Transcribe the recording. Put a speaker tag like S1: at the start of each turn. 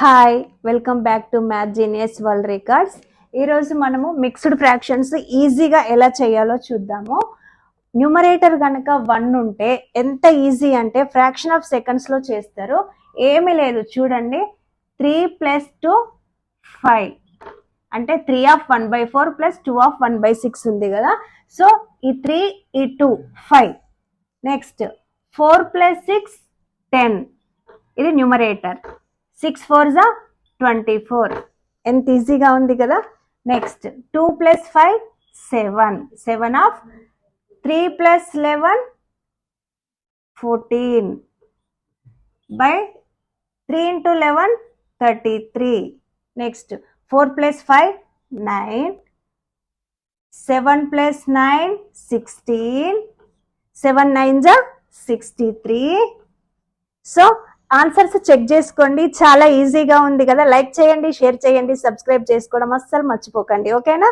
S1: Hi welcome back to math genius world records. ఈరోజు మనము mixed fractions ఈజీగా ఎలా చేయాలో చూద్దాము. న్యూమరేటర్ కనుక 1 ఉంటే ఎంత ఈజీ అంటే ఫ్రాక్షన్ ఆఫ్ సెకండ్స్లో చేస్తారు. ఏమీ లేదు, చూడండి. 3 + 2 5 అంటే 3 ఆఫ్ 1/4 + 2 ఆఫ్ 1/6 ఉంది కదా. సో ఈ 3 ఈ 2 5. నెక్స్ట్ 4 + 6 10, ఇది న్యూమరేటర్. 6 4 24, ఎంత ఈజీగా ఉంది కదా. Next 2 + 5 7, 7 of 3 + 11 14 by 3 × 11 33. Next 4 + 5 9, 7 + 9 16, 7 9 63. So answers check చేసుకోండి, చాలా ఈజీగా ఉంది కదా. లైక్ చేయండి, షేర్ చేయండి, సబ్స్క్రైబ్ చేసుకోవడం అస్సలు మర్చిపోకండి. ఓకేనా?